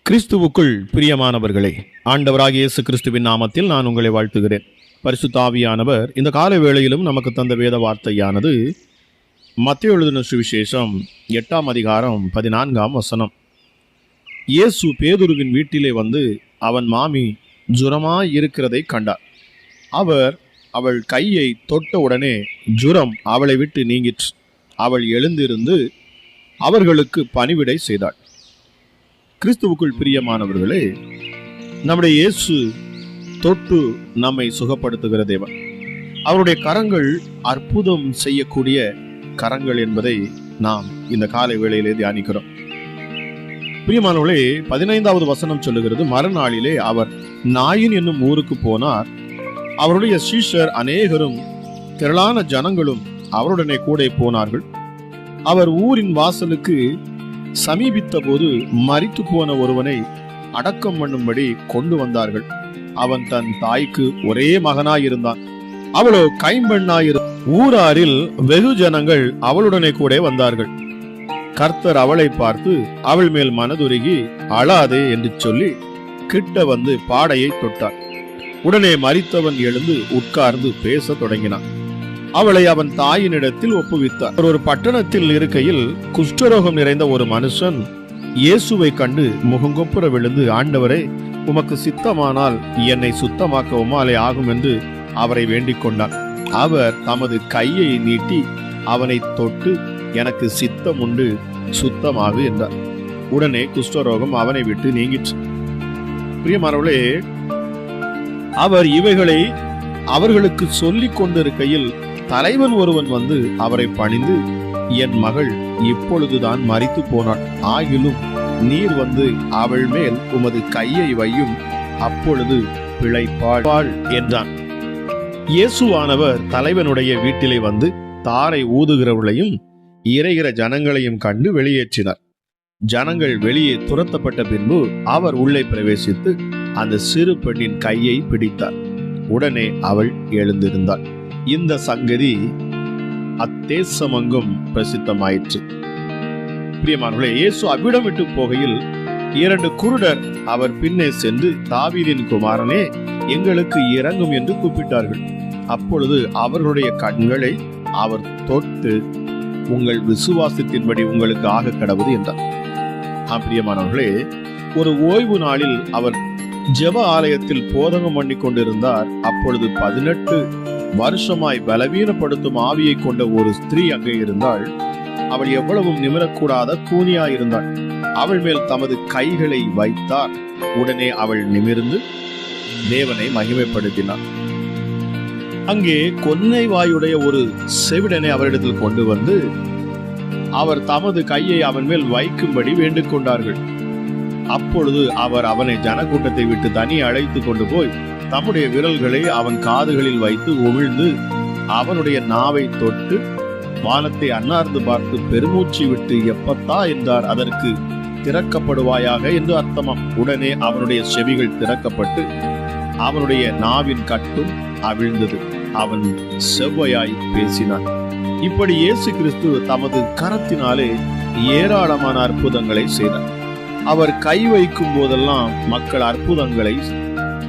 கிறிஸ்துவுக்குள் பிரியமானவர்களே, ஆண்டவராகிய இயேசு கிறிஸ்துவின் நாமத்தில் நான் உங்களை வாழ்த்துகிறேன். பரிசுத்த ஆவியானவர் இந்த கால வேளையிலும் நமக்கு தந்த வேத வார்த்தையானது மத்தேயு எழுதின சுவிசேஷம் 8ஆம் அதிகாரம் 14ஆம் வசனம். இயேசு பேதுருவின் வீட்டிலே வந்து அவன் மாமி ஜுரமாய் இருக்கிறதை கண்டார். அவள் கையை தொட்ட உடனே ஜுரம் அவளை விட்டு நீங்கிற்று. அவள் எழுந்திருந்து அவர்களுக்கு பணிவிடை செய்தாள். கிறிஸ்துவுக்குள் பிரியமானவர்களே, நம்முடைய இயேசு தொட்டு நம்மை சுகப்படுத்துகிற தேவன். அவருடைய கரங்கள் அற்புதம் செய்யக்கூடிய கரங்கள் என்பதை நாம் இந்த காலை வேளையிலே தியானிக்கிறோம். பிரியமானவர்களே, 15வது வசனம் சொல்லுகிறது, மறுநாளிலே அவர் நாயின் என்னும் ஊருக்கு போனார். அவருடைய சீஷர் அநேகரும் திரளான ஜனங்களும் அவருடனே கூட போனார்கள். அவர் ஊரின் வாசலுக்கு சமீபித்த போது மரித்து போன ஒருவனை அடக்கம் பண்ணும்படி கொண்டு வந்தார்கள். அவன் தன் தாய்க்கு ஒரே மகனாயிருந்தான். அவளோ கைம்பெண்ணாயிரு. ஊராரில் வெகு ஜனங்கள் அவளுடனே கூட வந்தார்கள். கர்த்தர் அவளை பார்த்து அவள் மேல் மனதுருகி அழாதே என்று சொல்லி கிட்ட வந்து பாடையை தொட்டார். உடனே மரித்தவன் எழுந்து உட்கார்ந்து பேச தொடங்கினான். அவளை அவன் தாயினிடத்தில் ஒப்புவித்தார். ஒரு பட்டணத்தில் இருக்கையில் குஷ்டரோகம் நிறைந்த ஒரு மனுஷன் இயேசுவை கண்டு முகங்குப்புற விழுந்து, ஆண்டவரே, உமக்கு சித்தமானால் என்னை சுத்தமாக்க உம்மாலே ஆகும் என்று அவரை வேண்டிக் கொண்டார். அவர் தமது கையை நீட்டி அவனை தொட்டு, எனக்கு சித்தம் உண்டு, சுத்தமாகு என்றார். உடனே குஷ்டரோகம் அவனை விட்டு நீங்கிற்று. பிரியமானவர்களே, அவர் இவைகளை அவர்களுக்கு சொல்லிக் கொண்டிருக்கையில் தலைவன் ஒருவன் வந்து அவரை பணிந்து, என் மகள் இப்பொழுதுதான் மரித்து போனாள். ஆகிலும் நீர் வந்து அவள் மேல் உமது கையை வையும், அப்பொழுது பிழைப்பாள் என்றான். இயேசுவானவர் தலைவனுடைய வீட்டிலே வந்து தாரை ஊதுகிறவர்களையும் இறைகிற ஜனங்களையும் கண்டு வெளியேற்றினார். ஜனங்கள் வெளியே துரத்தப்பட்ட பின்பு அவர் உள்ளே பிரவேசித்து அந்த சிறு பெண்ணின் கையை பிடித்தார். உடனே அவள் எழுந்திருந்தாள். இந்த சங்கதி அத்தேசமங்கும் பிரசித்தமாயிற்று. பிரியமானவர்களே, இயேசு அவ்விடம் விட்டு போகையில் 2 குருடர் அவர் பின்னே சென்று, தாவீதின் குமாரனே, எங்களுக்கு இறங்கும் என்று கூப்பிட்டார்கள். அப்பொழுது அவர்களுடைய கண்களை அவர் தொட்டு, உங்கள் விசுவாசத்தின்படி உங்களுக்கு ஆக கடவுது என்றார். பிரியமானவர்களே, ஒரு ஓய்வு நாளில் அவர் ஜெப ஆலயத்தில் போதகம் பண்ணி கொண்டிருந்தார். அப்பொழுது 18 வருஷமாய் பலவீனப்படுத்தும் ஆவியை கொண்ட ஒரு ஸ்திரீ அங்கே இருந்தாள். அவள் எவ்வளவும் நிமிரக்கூடாத கூனியாயிருந்தாள். அவள் மேல் தமது கைகளை வைத்தார். உடனே அவள் நிமிர்ந்து தேவனை மகிமைப்படுத்தினார். அங்கே கொன்னை வாயுடைய ஒரு செவிடனை அவரிடத்தில் கொண்டு வந்து அவர் தமது கையை அவன் மேல் வைக்கும்படி வேண்டிக் கொண்டார்கள். அப்பொழுது அவர் அவனை ஜனக்கூட்டத்தை விட்டு தனி அழைத்து கொண்டு போய் தம்முடைய விரல்களை அவன் காதுகளில் வைத்து உமிழ்ந்து அவனுடைய நாவை தொட்டு வானத்தை அன்னார்ந்து பார்த்து பெருமூச்சு விட்டு எப்பத்தா என்றார். அதற்கு திறக்கப்படுவாயாக என்று அர்த்தமாம். உடனே அவனுடைய செவிகள் திறக்கப்பட்டு அவனுடைய நாவின் கட்டும் அவிழ்ந்தது. அவன் செவ்வையாய் பேசினான். இப்படி இயேசு கிறிஸ்து தமது கரத்தினாலே ஏராளமான அற்புதங்களை செய்தார். அவர் கை வைக்கும் போதெல்லாம் மக்கள் அற்புதங்களை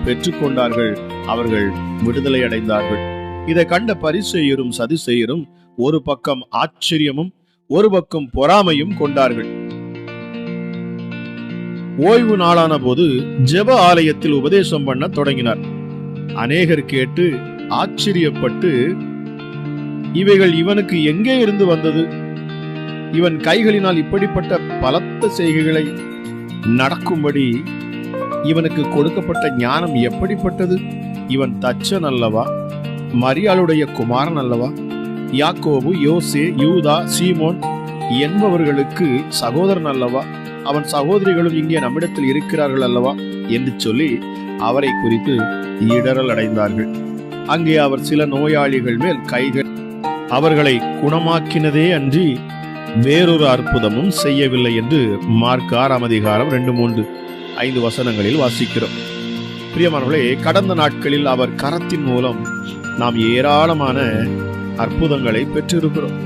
பெற்றுக்கொண்டார்கள். அவர்கள் விடுதலை அடைந்தார்கள். இதை கண்ட பரிசேயரும் சதுசேயரும் ஒரு பக்கம் ஆச்சரியமும் ஒரு பக்கம் பொறாமையும் கொண்டார்கள். ஓய்வு நாளான போது ஜெப ஆலயத்தில் உபதேசம் பண்ண தொடங்கினார். அநேகர் கேட்டு ஆச்சரியப்பட்டு, இவைகள் இவனுக்கு எங்கே இருந்து வந்தது? இவன் கைகளினால் இப்படிப்பட்ட பலத்த செய்கைகளை நடக்கும்படி இவனுக்கு கொடுக்கப்பட்ட ஞானம் எப்படிப்பட்டது? இவன் தச்சன் அல்லவா? மரியாளுடைய குமாரன் அல்லவா? யாக்கோபு, யோசே, யூதா, சீமோன் என்பவர்களுக்கு சகோதரன் அல்லவா? அவன் சகோதரிகளும் இங்கே நம்மிடத்தில் இருக்கிறார்கள் அல்லவா என்று சொல்லி அவரை குறித்து இடறல் அடைந்தார்கள். அங்கே அவர் சில நோயாளிகள் மேல் கைகள் அவர்களை குணமாக்கினதே அன்றி வேறொரு அற்புதமும் செய்யவில்லை என்று மார்க் 6ஆம் அதிகாரம் 2-3-5 வசனங்களில் வாசிக்கிறோம். பிரியமானவர்களே, கடந்த நாட்களில் அவர் கரத்தின் மூலம் நாம் ஏராளமான அற்புதங்களை பெற்றிருக்கிறோம்.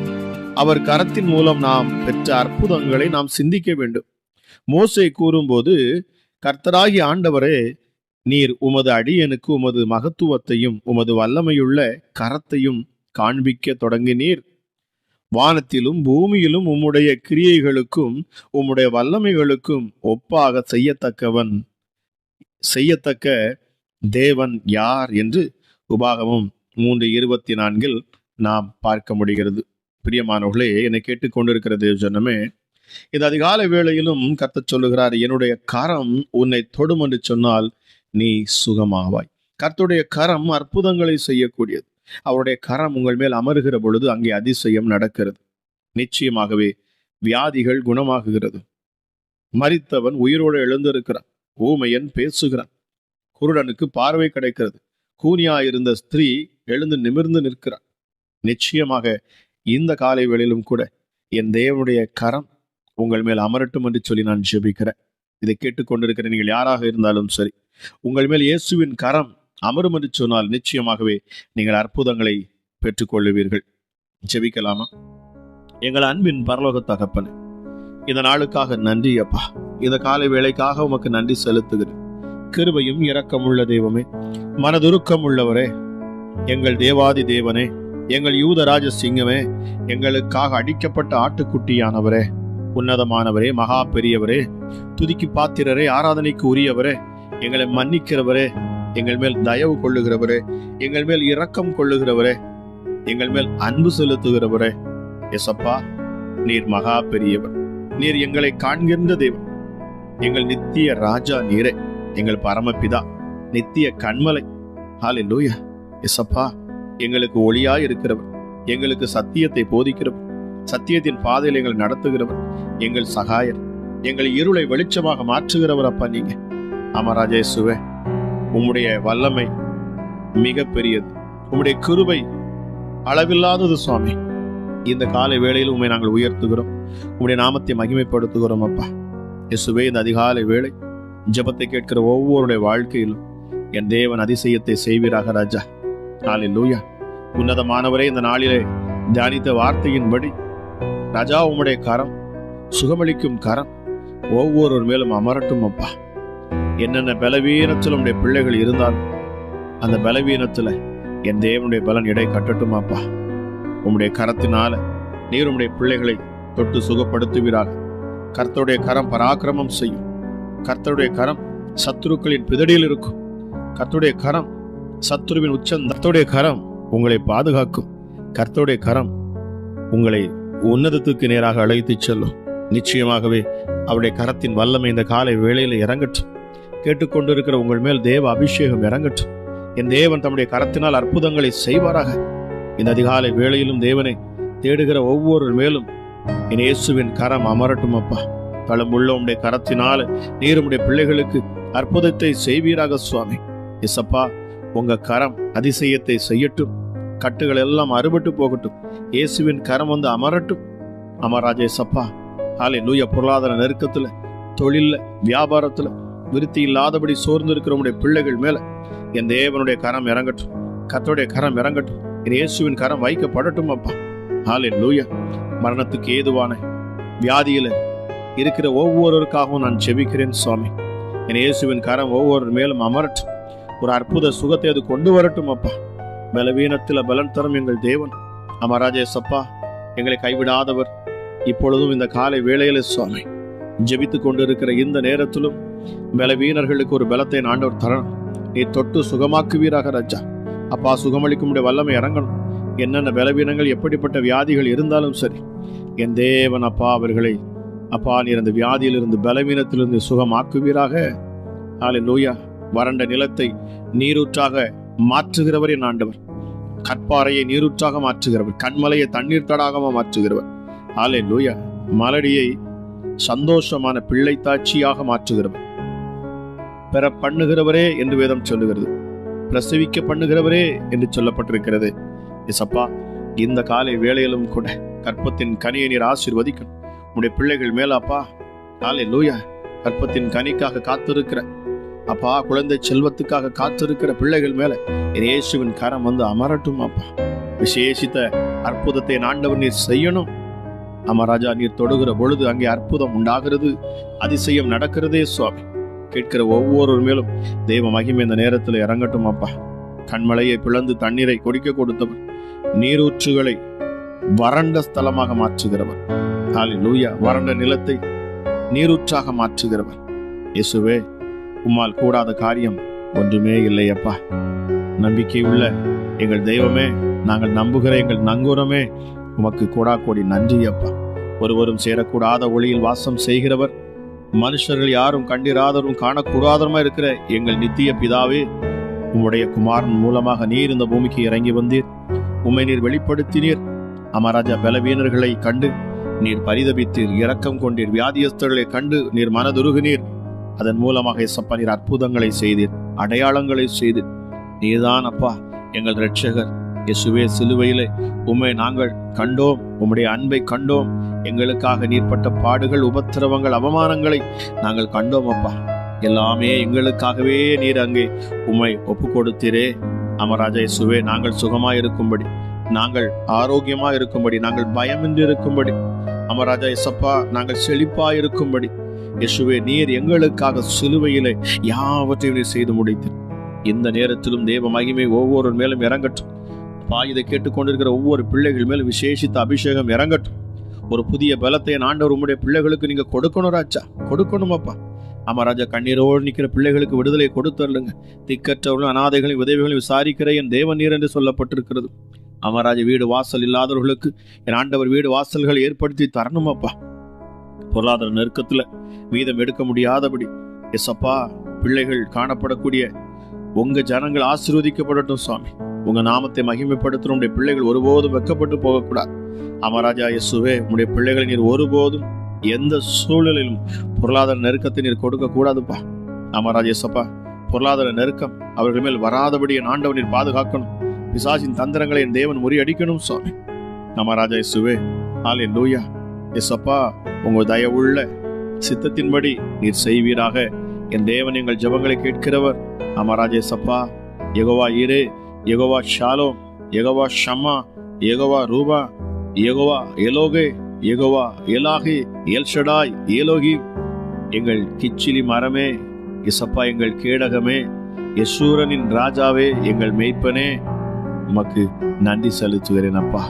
அவர் கரத்தின் மூலம் நாம் பெற்ற அற்புதங்களை நாம் சிந்திக்க வேண்டும். மோசே கூறும்போது கர்த்தராகிய ஆண்டவரே, நீர் உமது அடியனுக்கு உமது மகத்துவத்தையும் உமது வல்லமையுள்ள கரத்தையும் காண்பிக்க தொடங்கினீர். வானத்திலும் பூமியிலும் உம்முடைய கிரியைகளுக்கும் உம்முடைய வல்லமைகளுக்கும் ஒப்பாக செய்யத்தக்க தேவன் யார் என்று உபாகமம் 3:24 நாம் பார்க்க முடிகிறது. பிரியமானவர்களே, என்னை கேட்டுக்கொண்டிருக்கிற தேவஜனமே, இந்த அதிகாலை வேளையிலும் கர்த்தர் சொல்லுகிறார், என்னுடைய கரம் உன்னை தொடும் என்று சொன்னால் நீ சுகமாவாய். கர்த்தருடைய கரம் அற்புதங்களை செய்யக்கூடியது. அவருடைய கரம் உங்கள் மேல் அமருகிற பொழுது அங்கே அதிசயம் நடக்கிறது. நிச்சயமாகவே வியாதிகள் குணமாகுகிறது. மரித்தவன் உயிரோடு எழுந்திருக்கிறான். ஊமையன் பேசுகிறான். குருடனுக்கு பார்வை கிடைக்கிறது. கூனியாயிருந்த ஸ்திரீ எழுந்து நிமிர்ந்து நிற்கிறான். நிச்சயமாக இந்த காலை வேளையிலும் கூட என் தேவனுடைய கரம் உங்கள் மேல் அமரட்டும் என்று சொல்லி நான் ஜெபிக்கிறேன். இதை கேட்டுக்கொண்டிருக்கிற நீங்கள் யாராக இருந்தாலும் சரி, உங்கள் மேல் இயேசுவின் கரம் அமரும் என்று சொன்னால் நிச்சயமாகவே நீங்கள் அற்புதங்களை பெற்றுக்கொள்ளுவீர்கள். ஜெபிக்கலாமா? எங்கள் அன்பின் பரலோக தகப்பனே, இந்த நாளுக்காக நன்றி அப்பா. இந்த காலை வேளைக்காக உமக்கு நன்றி செலுத்துகிறேன். கிருபையும் இரக்கமுள்ள தெய்வமே, மனதுருக்கம் உள்ளவரே, எங்கள் தேவாதி தேவனே, எங்கள் யூதராஜ சிங்கமே, எங்களுக்காக அடிக்கப்பட்ட ஆட்டுக்குட்டியானவரே, உன்னதமானவரே, மகா பெரியவரே, துதிக்கு பாத்திரரே, ஆராதனைக்கு உரியவரே, எங்களை மன்னிக்கிறவரே, எங்கள் மேல் தயவு கொள்ளுகிறவரே, எங்கள் மேல் இரக்கம் கொள்ளுகிறவரே, எங்கள் மேல் அன்பு செலுத்துகிறவரே, எசப்பா, நீர் மகா பெரியவர். நீர் எங்களை காண்கின்ற தேவன். எங்கள் நித்திய ராஜா நீரே, எங்கள் பரமபிதா, நித்திய கண்மலை. ஹல்லேலூயா. எசப்பா, எங்களுக்கு ஒளியாய் இருக்கிறவர், எங்களுக்கு சத்தியத்தை போதிக்கிறவர், சத்தியத்தின் பாதையில் எங்களை நடத்துகிறவர், எங்கள் சகாயர், எங்கள் இருளை வெளிச்சமாக மாற்றுகிறவர் அப்பா நீங்க. அமராஜேசுவே, உம்முடைய வல்லமை மிக பெரியது. உம்முடைய கிருபை அளவில்லாதது சுவாமி. இந்த காலை வேளையில் உண்மை நாங்கள் உயர்த்துகிறோம். உம்முடைய நாமத்தை மகிமைப்படுத்துகிறோம் அப்பா. இயேசுவே, இந்த அதிகாலை வேளை ஜெபத்தை கேட்கிற ஒவ்வொருடைய வாழ்க்கையிலும் என் தேவன் அதிசயத்தை செய்வீராக ராஜா. ஹல்லேலூயா. உன்னதமானவரே, இந்த நாளிலே தியானித்த வார்த்தையின்படி ராஜா, உம்முடைய கரம், சுகமளிக்கும் கரம் ஒவ்வொரு மேலும் அமரட்டும் அப்பா. என்னென்ன பலவீனத்தில் உம்முடைய பிள்ளைகள் இருந்தாலும் அந்த பலவீனத்துல என் தேவனுடைய பலன் இடை கட்டட்டும் அப்பா. உம்முடைய கரத்தினால நீர் உம்முடைய பிள்ளைகளை தொட்டு சுகப்படுத்துவீராக. கர்த்தருடைய கரம் பராக்கிரமம் செய்யும். கர்த்தருடைய கரம் சத்துருக்களின் பிதடியில் இருக்கும். கர்த்தருடைய கரம் சத்துருவின் உச்சம். கர்த்தருடைய கரம் உங்களை பாதுகாக்கும். கர்த்தருடைய கரம் உங்களை உன்னதத்துக்கு நேராக அழைத்து செல்லும். நிச்சயமாகவே அவருடைய கரத்தின் வல்லமை இந்த காலை வேளையில் இறங்கட்டும். கேட்டுக்கொண்டிருக்கிற உங்கள் மேல் தேவ அபிஷேகம் இறங்கட்டும். என் தேவன் தம்முடைய கரத்தினால் அற்புதங்களை செய்வாராக. இந்த அதிகாலை வேளையிலும் தேவனை தேடுகிற ஒவ்வொரு மேலும் என் இயேசுவின் கரம் அமரட்டும் அப்பா. தளமுள்ள உம்முடைய கரத்தினால நீர் உம்முடைய பிள்ளைகளுக்கு அற்புதத்தை செய்வீராக சுவாமி. எசப்பா, உங்க கரம் அதிசயத்தை செய்யட்டும். கட்டுகள் எல்லாம் அறுபட்டு போகட்டும். இயேசுவின் கரம் வந்து அமரட்டும். அமராஜே சப்பா. ஹல்லேலூயா. பொருளாதார நெருக்கத்துல, தொழில்ல, வியாபாரத்துல விருத்தி இல்லாதபடி சோர்ந்து இருக்கிற உடைய பிள்ளைகள் மேல என் தேவனுடைய கரம் இறங்கட்டும். கர்த்தருடைய கரம் இறங்கட்டும். என் இயேசுவின் கரம் வைக்கப்படட்டும் அப்பா. ஹல்லேலூயா. மரணத்துக்கு ஏதுவான வியாதியில இருக்கிற ஒவ்வொருவருக்காகவும் நான் செபிக்கிறேன் சுவாமி. என் இயேசுவின் கரம் ஒவ்வொரு மேலும் அமரட்டும். ஒரு அற்புத சுகத்தை அது கொண்டு வரட்டும் அப்பா. பலவீனத்துல பலன் தரும் எங்கள் தேவன். அமராஜே சப்பா, எங்களை கைவிடாதவர். இப்பொழுதும் இந்த காலை வேளையில சுவாமி ஜெபித்து கொண்டிருக்கிற இந்த நேரத்திலும் பலவீனர்களுக்கு ஒரு பலத்தை ஆண்டவர் தரணும். நீ தொட்டு சுகமாக்குவீராக ராஜா. அப்பா, சுகமளிக்கும் வல்லமை இறங்கணும். என்னென்ன பலவீனங்கள், எப்படிப்பட்ட வியாதிகள் இருந்தாலும் சரி, என் தேவன் அப்பா அவர்களை அப்பா நீர் அந்த வியாதியிலிருந்து, பலவீனத்திலிருந்து சுகமாக்குவீராக. ஹல்லேலூயா. வறண்ட நிலத்தை நீரூற்றாக மாற்றுகிறவர் என் ஆண்டவர். கற்பாறையை நீரூற்றாக மாற்றுகிறவர். கண்மலையை தண்ணீர் தடாகமா மாற்றுகிறவர். ஹல்லேலூயா. மலடியை சந்தோஷமான பிள்ளை தாட்சியாக மாற்றுகிறவர். பெற பண்ணுகிறவரே என்று வேதம் சொல்லுகிறது. பிரசவிக்க பண்ணுகிறவரே என்று சொல்லப்பட்டிருக்கிறது. இசப்பா, இந்த காலை வேளையிலும் கூட கற்பத்தின் கனியை நீர் ஆசீர்வதிக்கணும். உடைய பிள்ளைகள் மேல அப்பா. ஹல்லேலூயா. கற்பத்தின் கனிக்காக காத்திருக்கிற அப்பா, குழந்தை செல்வத்துக்காக காத்திருக்கிற பிள்ளைகள் மேல இயேசுவின் கரம் வந்து அமரட்டும் அப்பா. விசேஷித்த அற்புதத்தை ஆண்டவர் நீர் செய்யணும். அமராஜா, நீர் தொடுகிற பொழுது அங்கே அற்புதம் உண்டாகிறது. அதிசயம் நடக்கிறதே சுவாமி. கேட்கிற ஒவ்வொரு மேலும் தெய்வ மகிமை இந்த நேரத்தில் இறங்கட்டும் அப்பா. கண்மலையை பிளந்து தண்ணீரை குடிக்க கொடுத்தவர், நீரூற்றுகளை வறண்ட ஸ்தலமாக மாற்றுகிறவர். ஹல்லேலூயா. வறண்ட நிலத்தை நீரூற்றாக மாற்றுகிறவர். இயேசுவே, உம்மால் கூடாத காரியம் ஒன்றுமே இல்லை அப்பா. நம்பிக்கை உள்ள எங்கள் தெய்வமே, நாங்கள் நம்புகிற எங்கள் நங்கூரமே, உமக்கு கூடா கோடி நன்றி அப்பா. ஒருவரும் சேரக்கூடாத ஒளியில் வாசம் செய்கிறவர், மனுஷர்கள் யாரும் கண்டிராதவரும் காணக்கூடாதவருமா இருக்கிற எங்கள் நித்திய பிதாவே, உம்முடைய குமாரன் மூலமாக நீர் இந்த பூமிக்கு இறங்கி வந்தீர். உம்மை நீர் வெளிப்படுத்தினீர். அமராஜா, பலவீனர்களை கண்டு நீர் பரிதபித்தீர், இரக்கம் கொண்டீர். வியாதியஸ்தர்களை கண்டு நீர் மனதுருகினீர். அதன் மூலமாக இயேசப்பா நீர் அற்புதங்களை செய்தீர், அடையாளங்களை செய்தீர். நீர்தான் அப்பா எங்கள் இரட்சகர். இயேசுவே, சிலுவையிலே உம்மை நாங்கள் கண்டோம், உம்முடைய அன்பை கண்டோம். எங்களுக்காக நீர்ப்பட்ட பாடுகள், உபத்திரவங்கள், அவமானங்களை நாங்கள் கண்டோம் அப்பா. எல்லாமே எங்களுக்காகவே நீர் அங்கே உம்மை ஒப்பு கொடுத்தீரே. அமராஜா இயேசுவே, நாங்கள் சுகமாய் இருக்கும்படி, நாங்கள் ஆரோக்கியமாய் இருக்கும்படி, நாங்கள் பயமின்றி இருக்கும்படி, அமராஜா இயேசப்பா நாங்கள் செழிப்பாய் இருக்கும்படி, இயேசுவே நீர் எங்களுக்காக சிலுவையிலே யாவற்றையும் நீர் செய்து முடித்தீர். இந்த நேரத்திலும் தேவ மகிமை ஒவ்வொரு மேலும் இறங்கட்டும். இதை கேட்டுக்கொண்டிருக்கிற ஒவ்வொரு பிள்ளைகள் மேலும் விசேஷித்த அபிஷேகம் இறங்கட்டும். ஒரு புதிய பலத்தை ஆண்டவர் உம்முடைய பிள்ளைகளுக்கு நீங்க கொடுக்கணும் ராஜா, கொடுக்கணும் அப்பா. அமராஜா, கண்ணீரோடு நிற்கிற பிள்ளைகளுக்கு விடுதலை கொடுத்தருளுங்க. திக்கற்றவர்களும் அனாதைகளையும் விதவைகளையும் விசாரிக்கிற என் தேவன் நீர் என்று சொல்லப்பட்டிருக்கிறது. அமராஜா, வீடு வாசல் இல்லாதவர்களுக்கு என் ஆண்டவர் வீடு வாசல்கள் ஏற்படுத்தி தரணும் அப்பா. பொருளாதார நெருக்கத்துல வீதம் எடுக்க முடியாதபடி எஸ்அப்பா பிள்ளைகள் காணப்படக்கூடிய உங்க ஜனங்கள் ஆசீர்வதிக்கப்படட்டும் சுவாமி. உங்க நாமத்தை மகிமைப்படுத்தும் உடைய பிள்ளைகள் ஒருபோதும் வெட்கப்பட்டு போகக்கூடாது. அமராஜா இயேசுவே, உடைய பிள்ளைகளை நீர் ஒருபோதும் எந்த சூழலிலும் பொருளாதார நெருக்கத்தை நீர் கொடுக்க கூடாதுப்பா. அமராஜா இயேசப்பா, பொருளாதார நெருக்கம் அவர்கள் மேல் வராதபடி என் ஆண்டவன் நீர் பாதுகாக்கணும். பிசாசின் தந்திரங்களை என் தேவன் முறியடிக்கணும் சுவாமி. அமராஜா இயேசுவே, ஹல்லேலூயா. இயேசப்பா, உங்க தயவுள்ள சித்தத்தின்படி நீர் செய்வீராக. என் தேவன் எங்கள் ஜெபங்களை கேட்கிறவர். அமராஜா இயேசப்பா, யெகோவா ஈரே, யெகோவா ஷாலோம், யெகோவா ஷம்மா, யெகோவா ரூபா, யெகோவா எலோகே, யெகோவா எலாகி, எல்ஷடாய், ஏலோகி, எங்கள் கிச்சிலி மரமே, இசப்பா எங்கள் கேடகமே, யசூரனின் ராஜாவே, எங்கள் மேய்ப்பனே, உமக்கு நன்றி செலுத்துகிறேன் அப்பா.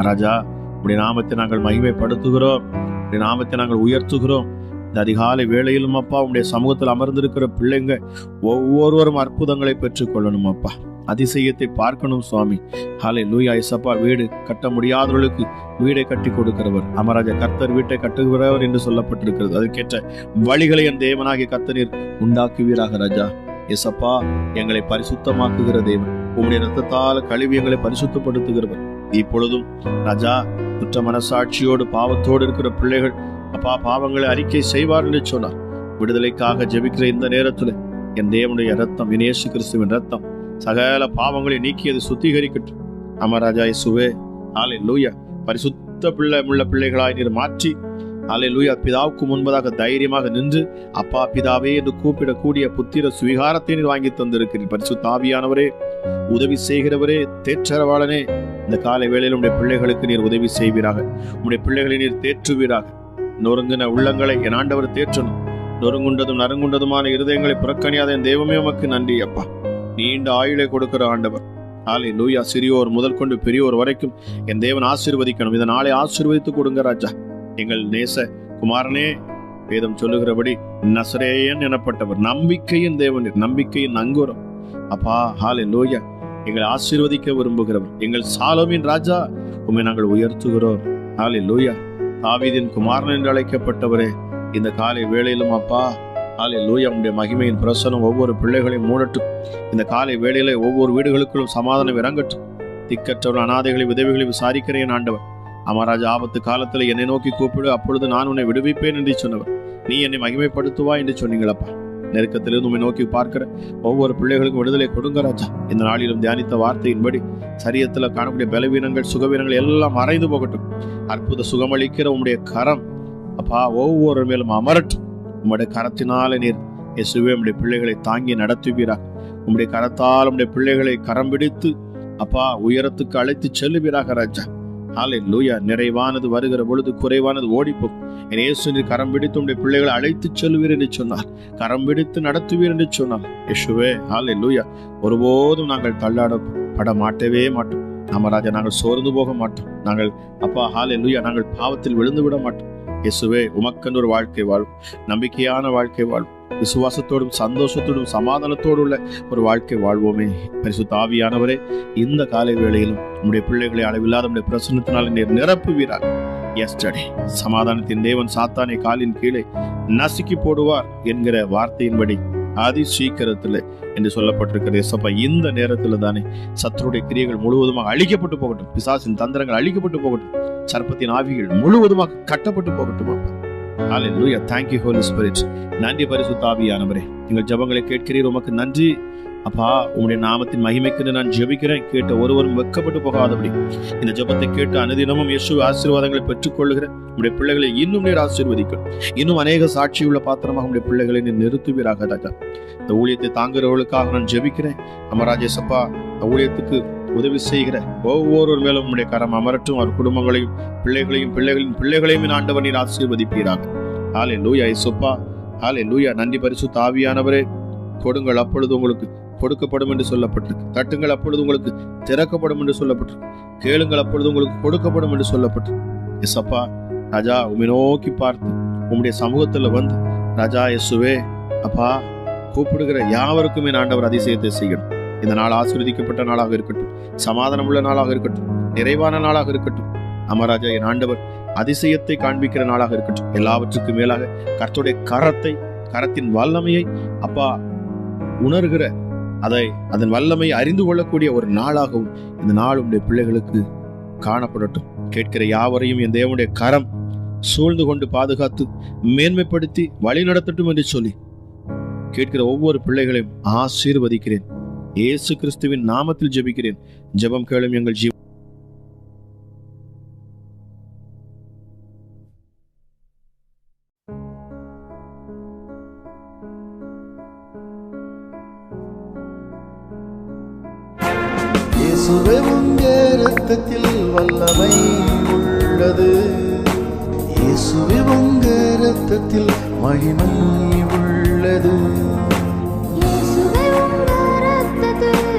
ராஜா, உடைய நாமத்தை நாங்கள் மகிமைப்படுத்துகிறோம், உடைய நாமத்தை நாங்கள் உயர்த்துகிறோம். இந்த அதிகாலை வேளையிலும் அப்பா உடைய சமூகத்தில் அமர்ந்திருக்கிற பிள்ளைங்க ஒவ்வொருவரும் அற்புதங்களை பெற்றுக்கொள்ளணும் அப்பா. அதிசயத்தை பார்க்கணும் சுவாமி. ஹல்லேலூயா. இயேசப்பா, வீடு கட்ட முடியாதவர்களுக்கு வீடை கட்டி கொடுக்கிறவர். அமராஜா, கர்த்தர் வீட்டை கட்டுகிறவர் என்று சொல்லப்பட்டிருக்கிறது. அதற்கேற்ற வழிகளை என் தேவனாகிய கர்த்தர் உண்டாக்குவீராக ராஜா. இயேசப்பா, எங்களை பரிசுத்தமாக்குகிற தேவன், உம்முடைய இரத்தத்தால் கழுவி எங்களை பரிசுத்தப்படுத்துகிறவர். இப்பொழுதும் ராஜா, குற்ற மனசாட்சியோடு பாவத்தோடு இருக்கிற பிள்ளைகள் அப்பா பாவங்களை அறிக்கை செய்வார் என்று சொன்னார். விடுதலைக்காக ஜெபிக்கிற இந்த நேரத்தில் என் தேவனுடைய இரத்தம், இயேசு கிறிஸ்துவின் இரத்தம் சகல பாவங்களை நீக்கியது சுத்திகரிக்கட்டும். அமராஜா இயேசுவே, ஹல்லேலூயா. பரிசுத்த உள்ள பிள்ளைகளாய் நீர் மாற்றி, ஹல்லேலூயா, பிதாவுக்கு முன்பதாக தைரியமாக நின்று அப்பா பிதாவே என்று கூப்பிடக்கூடிய புத்திர சுவீகாரத்தை நீர் வாங்கி தந்திருக்கிறீர். பரிசுத்த ஆவியானவரே, உதவி செய்கிறவரே, தேற்றரவாளனே, இந்த காலை வேளையில் உடைய பிள்ளைகளுக்கு நீர் உதவி செய்வீராக. உடைய பிள்ளைகளை நீர் தேற்றுவீராக. நொறுங்கின உள்ளங்களை என் ஆண்டவர் தேற்றணும். நொறுங்குண்டதும் நறுங்குண்டதுமான இருதயங்களை புறக்கணியாத என் தெய்வமே உமக்கு நன்றி அப்பா. நீண்ட ஆயுளை கொடுக்கிற ஆண்டவர். ஹல்லேலூயா. சிறியோர் முதல் கொண்டு பெரியோர் வரைக்கும் என் தேவன் ஆசீர்வதிக்கணும். இதை நாளை ஆசீர்வதித்து கொடுங்க ராஜா. எங்கள் நேச குமாரனே, வேதம் சொல்லுகிறபடி நசரேயன் எனப்பட்டவர், நம்பிக்கையின் தேவன், நம்பிக்கையின் நங்கூரம் அப்பா. ஹல்லேலூயா. எங்களை ஆசீர்வதிக்க விரும்புகிறவர், எங்கள் சாலோமின் ராஜா, உம்மை நாங்கள் உயர்த்துகிறோம். ஹல்லேலூயா. தாவீதின் குமாரன் என்று அழைக்கப்பட்டவரே, இந்த காலை வேளையிலும் அப்பா ஹல்லேலூயா, உம்முடைய மகிமையின் பிரசனம் ஒவ்வொரு பிள்ளைகளையும் மூடட்டும். இந்த காலை வேளையில ஒவ்வொரு வீடுகளுக்குள்ளும் சமாதானம் இறங்கட்டும். திக்கற்றவர்கள், அனாதைகளை, விதவைகளை விசாரிக்கிறேன் ஆண்டவர். அமராஜா, ஆபத்து காலத்தில் என்னை நோக்கி கூப்பிடு, அப்பொழுது நான் உன்னை விடுவிப்பேன் என்று சொன்னவர். நீ என்னை மகிமைப்படுத்துவா என்று சொன்னீங்களப்பா. நெருக்கத்திலிருந்து உண்மை நோக்கி பார்க்கிற ஒவ்வொரு பிள்ளைகளுக்கும் விடுதலை கொடுங்க ராஜா. இந்த நாளிலும் தியானித்த வார்த்தையின்படி சரீரத்தில் காணக்கூடிய பலவீனங்கள், சுகவீனங்கள் எல்லாம் மறைந்து போகட்டும். அற்புத சுகமளிக்கிற உம்முடைய கரம் அப்பா ஒவ்வொரு மேலும் அமரட்டும். உம்முடைய கரத்தினால நீர் இயேசுவே உம்முடைய பிள்ளைகளை தாங்கி நடத்துவீராக. உம்முடைய கரத்தால் உம்முடைய பிள்ளைகளை கரம் பிடித்து அப்பா உயரத்துக்கு அழைத்து செல்லுவீராக ராஜா. ஹல்லேலூயா. நிறைவானது வருகிற பொழுது குறைவானது ஓடிப்போம். என் இயேசு நீர் கரம் பிடித்து உடைய பிள்ளைகளை அழைத்து செல்வீர் என்று சொன்னார். கரம் பிடித்து நடத்துவீர் என்று சொன்னார். இயேசுவே ஹல்லேலூயா. ஒருபோதும் நாங்கள் தள்ளாடப்பட மாட்டவே மாட்டோம். நம்ம ராஜா, நாங்கள் சோர்ந்து போக மாட்டோம். நாங்கள் அப்பா ஹல்லேலூயா, நாங்கள் பாவத்தில் விழுந்து விட மாட்டோம். இயேசுவே, உமக்கென்று ஒரு வாழ்க்கை வாழும், நம்பிக்கையான வாழ்க்கை வாழும், விசுவாசத்தோடும் சந்தோஷத்தோடும் சமாதானத்தோடு உள்ள ஒரு வாழ்க்கை வாழ்வோமே. பரிசுத்த ஆவியானவரே, இந்த காலை வேளையிலும் உம்முடைய பிள்ளைகளை அளவில்லாத உம்முடைய பிரசன்னத்தினால் நீர் நிரப்புவீராக. எஸ்டர்டே சமாதானத்தின் தேவன் சாத்தானை காலின் கீழே நசுக்கி போடுவார் என்கிற வார்த்தையின்படி அதி சீக்கிரத்தில் என்று சொல்லப்பட்டிருக்கிறது. ஏசப்பா, இந்த நேரத்தில் தானே சத்துருடைய கிரியைகள் முழுவதுமாக அழிக்கப்பட்டு போகட்டும். பிசாசின் தந்திரங்கள் அழிக்கப்பட்டு போகட்டும். சர்ப்பத்தின் ஆவிகள் முழுவதுமாக கட்டப்பட்டு போகட்டும். ஹல்லேலூயா. Thank you Holy Spirit. நன்றி பரிசுத்த ஆவியானவரே, எங்கள் ஜெபங்களை கேட்கிறீர், உமக்கு நன்றி அப்பா. உம்முடைய நாமத்தின் மகிமைக்கு நான் ஜெபிக்கிறேன். கேட்ட ஒருவரும் வெட்கப்பட்டு போகாதபடி இந்த ஜெபத்தை கேட்டு அனுதினமும் இயேசு ஆசீர்வாதங்களை பெற்றுக்கொள்ளுகிற உம்முடைய பிள்ளைகளை இன்னும் நீர் ஆசீர்வதிக்கும். இன்னும் அநேக சாட்சியுள்ள பாத்திரமாக உம்முடைய பிள்ளைகளை நீர் நிறுத்துவீராக ராஜா. இந்த ஊழியத்தை தாங்குகிறவர்களுக்காக நான் ஜெபிக்கிறேன். அமராஜேசப்பா, இந்த ஊழியத்துக்கு உதவி செய்கிற ஒவ்வொரு மேலும் உம்முடைய கரம் அமரட்டும். அவர் குடும்பங்களையும் பிள்ளைகளையும் பிள்ளைகளின் பிள்ளைகளையும் ஆண்டவர் நீர் ஆசீர்வதிப்பீராக. ஹல்லேலூயா இயேசுப்பா. ஹல்லேலூயா. நன்றி பரிசுத்த ஆவியானவரே. கொடுங்கள், அப்பொழுது உங்களுக்கு கொடுக்கப்படும் என்று சொல்லப்பட்டிருக்கு. தட்டுங்கள், அப்பொழுது உங்களுக்கு திறக்கப்படும் என்று சொல்லப்பட்டிருக்கு. கேளுங்கள், அப்பொழுது உங்களுக்கு கொடுக்கப்படும் என்று சொல்லப்பட்டிருக்கு. எஸ்அப்பா ராஜா, உம்மை நோக்கி பார்த்து உம்முடைய சமூகத்துல வந்து ராஜா இயேசுவே அப்பா கூப்பிடுகிற யாவருக்குமே ஆண்டவர் அதிசயத்தை செய்யணும். இந்த நாள் ஆசீர்வதிக்கப்பட்ட நாளாக இருக்கட்டும், சமாதானம் உள்ள நாளாக இருக்கட்டும், நிறைவான நாளாக இருக்கட்டும். அமராஜா, என் ஆண்டவர் அதிசயத்தை காண்பிக்கிற நாளாக இருக்கட்டும். எல்லாவற்றுக்கும் மேலாக கர்த்தருடைய கரத்தின் வல்லமையை அப்பா உணர்கிற, அதன் வல்லமையை அறிந்து கொள்ளக்கூடிய ஒரு நாளாகவும் இந்த நாள் உடைய பிள்ளைகளுக்கு காணப்படட்டும். கேட்கிற யாவரையும் என் தேவனுடைய கரம் சூழ்ந்து கொண்டு பாதுகாத்து மேன்மைப்படுத்தி வழி நடத்தட்டும் என்று சொல்லி கேட்கிற ஒவ்வொரு பிள்ளைகளையும் ஆசீர்வதிக்கிறேன். இயேசு கிறிஸ்துவின் நாமத்தில் ஜெபிக்கிறேன். ஜெபம் கேளும் எங்கள் ஜீவ இயேசுவே, உம்முடைய இரத்தத்தில் வல்லமை உள்ளது. இயேசுவே, உம்முடைய இரத்தத்தில் மகிமை உள்ளது. இயேசுவே, உம்முடைய இரத்தத்தில்